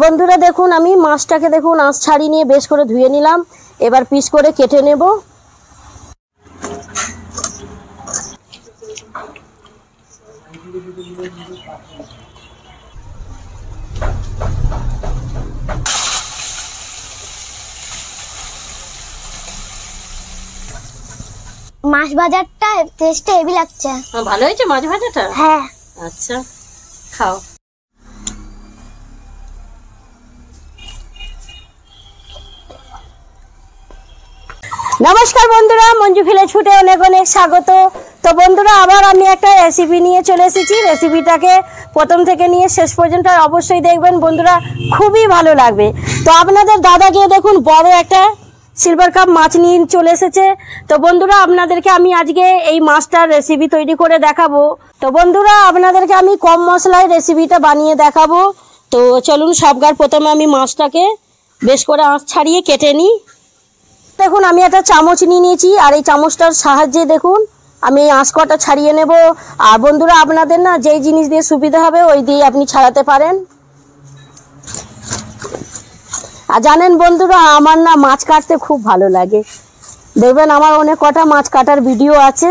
বন্ধুরা দেখুন আমি মাছটাকে দেখুন আঁশ ছাড়িয়ে নিয়ে বেশ করে ধুয়ে নিলাম। এবার পিস করে কেটে নেব। মাছ ভাজাটা টেস্টে হেভি লাগছে। ভালো হয়েছে মাছ ভাজাটা? হ্যাঁ। আচ্ছা খাও। নমস্কার বন্ধুরা, মঞ্জু ভিলেজ ফুডে অনেক অনেক স্বাগত। তো বন্ধুরা আবার আমি একটা রেসিপি নিয়ে চলে এসেছি। রেসিপিটাকে প্রথম থেকে নিয়ে শেষ পর্যন্ত অবশ্যই দেখবেন বন্ধুরা, খুবই ভালো লাগবে। তো আপনাদের দাদা গিয়ে দেখুন বড় একটা সিলভার কাপ মাছ নিয়ে চলে এসেছে। তো বন্ধুরা আপনাদেরকে আমি আজকে এই মাছটার রেসিপি তৈরি করে দেখাবো। তো বন্ধুরা আপনাদেরকে আমি কম মশলায় রেসিপিটা বানিয়ে দেখাবো। তো চলুন সবগার প্রথমে আমি মাছটাকে বেশ করে আঁশ ছাড়িয়ে কেটে নিই। দেখুন আমি একটা চামচ নিয়ে নিয়েছি, আর এই চামচটার সাহায্যে দেখুন আমি এই আঁশ কটা ছাড়িয়ে নেব। আর বন্ধুরা আপনাদের না যেই জিনিস দিয়ে সুবিধা হবে ওই দিয়ে আপনি ছাড়াতে পারেন। আর জানেন বন্ধুরা আমার না মাছ কাটতে খুব ভালো লাগে। দেখবেন আমার অনেক কটা মাছ কাটার ভিডিও আছে।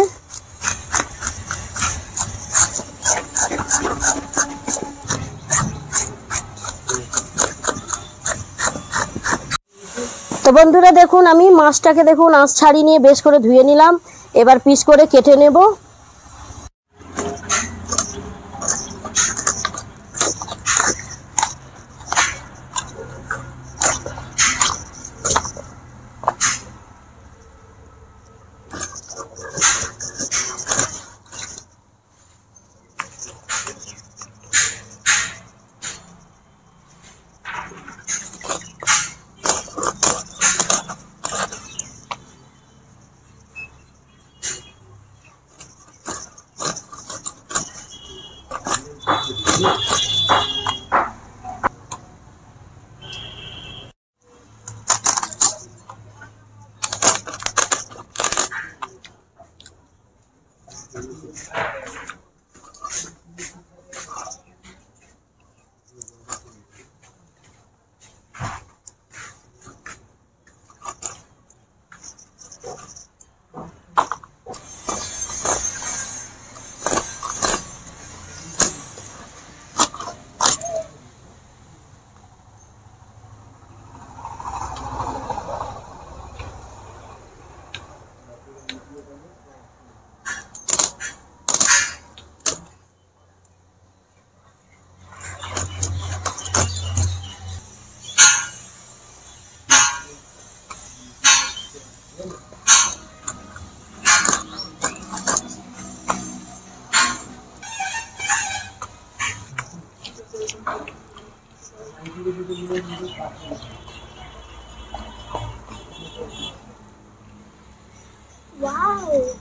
তো বন্ধুরা দেখুন আমি মাছটাকে দেখুন আঁশ ছাড়িয়ে নিয়ে বেশ করে ধুয়ে নিলাম। এবার পিস করে কেটে নেব। Wow.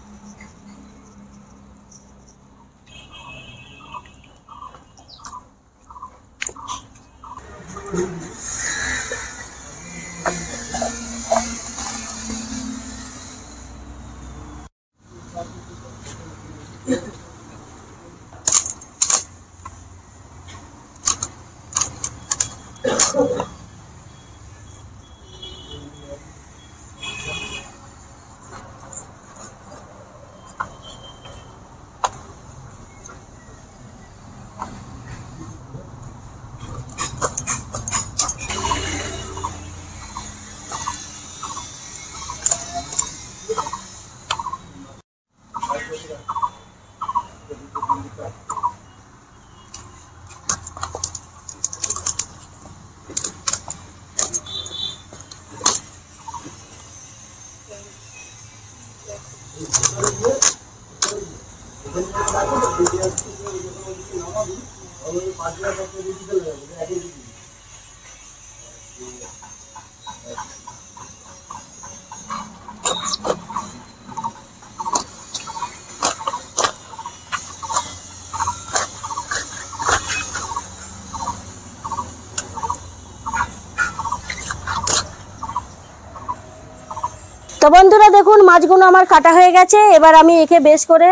তো বন্ধুরা দেখুন মাছগুলো আমার কাটা হয়ে গেছে। এবার আমি একে বেশ করে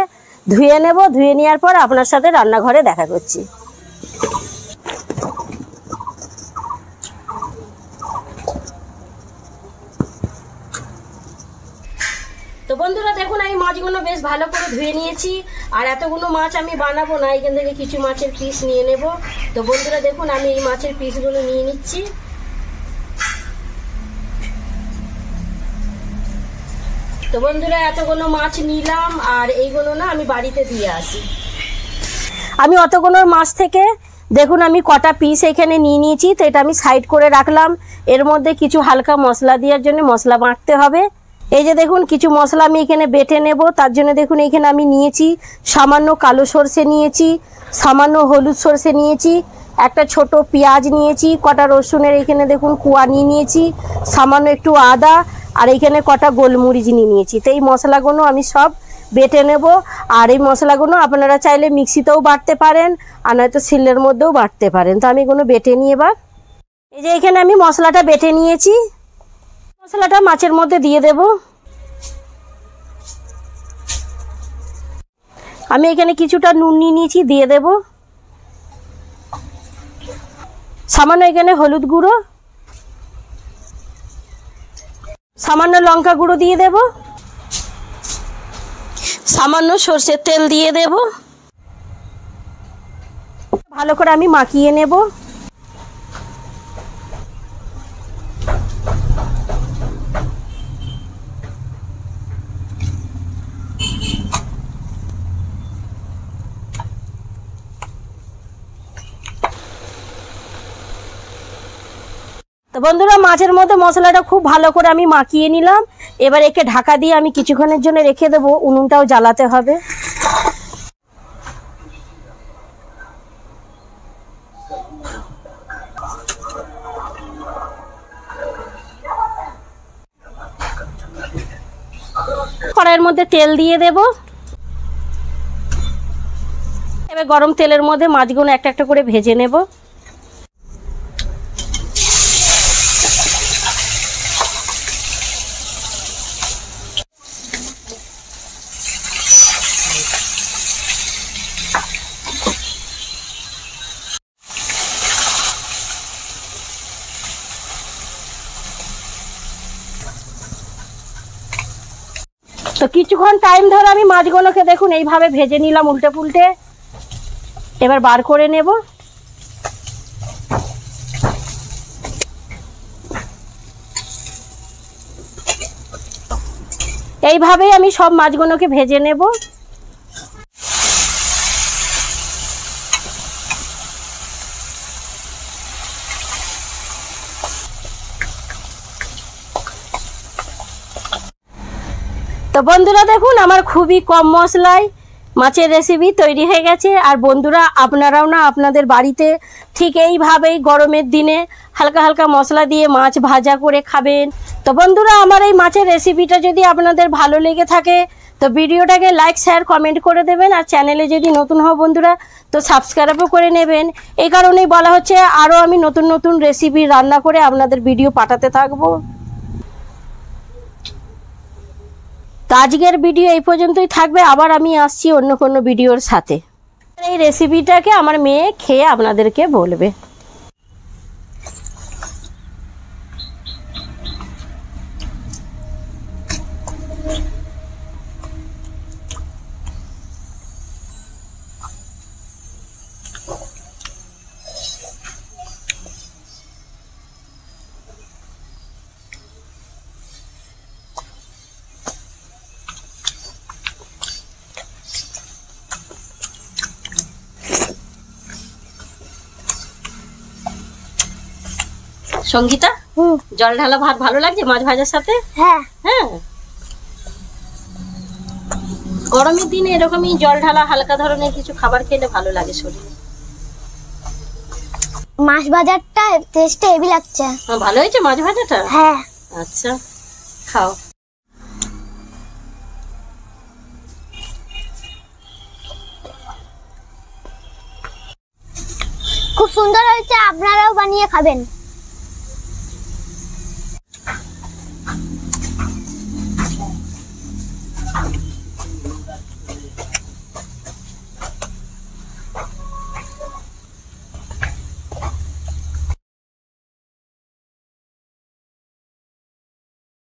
ধুয়ে নেব। ধুয়ে নেওয়ার পর আপনার সাথে রান্নাঘরে দেখা করছি। তো বন্ধুরা দেখুন আমি মাছগুলো বেশ ভালো করে ধুয়ে নিয়েছি। আর এতগুলো মাছ আমি বানাবো না, এখান থেকে কিছু মাছের পিস নিয়ে নেব। তো বন্ধুরা দেখুন আমি এই মাছের পিসগুলো নিয়ে নিচ্ছি। তো বন্ধুরা এতগুলো মাছ নিলাম, আর এইগুলো না আমি বাড়িতে দিয়ে আসি। আমি অতগুলো মাছ থেকে দেখুন আমি কটা পিস এখানে নিয়ে নিয়েছি। তো এটা আমি সাইড করে রাখলাম। এর মধ্যে কিছু হালকা মশলা দেওয়ার জন্য মশলা বাটতে হবে। এই যে দেখুন কিছু মশলা আমি এখানে বেটে নেব। তার জন্য দেখুন এখানে আমি নিয়েছি সামান্য কালো সরষে নিয়েছি, সামান্য হলুদ সরষে নিয়েছি, একটা ছোট পেঁয়াজ নিয়েছি, কটা রসুনের এখানে দেখুন কুয়া নিয়ে নিয়েছি, সামান্য একটু আদা, আর এখানে কটা গোলমরিচ নিয়ে নিয়েছি। তো এই মশলাগুলো আমি সব বেটে নেব। আর এই মশলাগুলো আপনারা চাইলে মিক্সিতেও বাটতে পারেন, আর নয়তো শিলের মধ্যেও বাটতে পারেন। তো আমি এগুলো বেটে নিয়ে এবার এই যে এখানে আমি মশলাটা বেটে নিয়েছি। মশলাটা মাছের মধ্যে দিয়ে দেব। আমি এখানে কিছুটা নুন নিয়ে নিয়েছি, দিয়ে দেব। সামান্য এখানে হলুদ গুঁড়ো, সামান্য লঙ্কা গুঁড়ো দিয়ে দেব, সামান্য সরষের তেল দিয়ে দেব। ভালো করে আমি মাখিয়ে নেব। তো বন্ধুরা মাছের মধ্যে মশলাটা খুব ভালো করে আমি মাখিয়ে নিলাম। এবার একে ঢাকা দিয়ে আমি কিছুক্ষণের জন্য রেখে দেবো। উনুনটাও জ্বালাতে হবে। কড়াইয়ের মধ্যে তেল দিয়ে দেব। এবার গরম তেলের মধ্যে মাছগুলো একটা একটা করে ভেজে নেব। তো কিছুক্ষণ টাইম ধরে আমি মাছগুলোকে দেখুন এইভাবে ভেজে নিলাম উল্টে পুল্টে। এবার বার করে নেব। এইভাবেই আমি সব মাছগুলোকে ভেজে নেব। তো বন্ধুরা দেখুন আমার খুবই কম মশলায় মাছের রেসিপি তৈরি হয়ে গেছে। আর বন্ধুরা আপনারাও না আপনাদের বাড়িতে ঠিক এইভাবেই গরমের দিনে হালকা হালকা মশলা দিয়ে মাছ ভাজা করে খাবেন। তো বন্ধুরা আমার এই মাছের রেসিপিটা যদি আপনাদের ভালো লেগে থাকে তো ভিডিওটাকে লাইক শেয়ার কমেন্ট করে দেবেন। আর চ্যানেলে যদি নতুন হও বন্ধুরা তো সাবস্ক্রাইবও করে নেবেন। এই কারণেই বলা হচ্ছে আরও আমি নতুন নতুন রেসিপি রান্না করে আপনাদের ভিডিও পাঠাতে থাকবো। তো আজকের ভিডিও এই পর্যন্তই থাকবে। আবার আমি আসছি অন্য কোনো ভিডিওর সাথে। এই রেসিপিটাকে আমার মেয়ে খেয়ে আপনাদেরকে বলবে। সঙ্গীতা, জল ঢালা ভাত ভালো লাগছে মাছ ভাজার সাথে? হ্যাঁ হ্যাঁ, গরমের দিনে এরকমই জল ঢালা হালকা ধরনের কিছু খাবার খেলে ভালো লাগে শরীরে। মাছ ভাজারটা টেস্টে হেভি লাগছে। ভালো হয়েছে মাছ ভাজাটা? হ্যাঁ। আচ্ছা খাও। খুব সুন্দর হয়েছে, আপনারাও বানিয়ে খাবেন।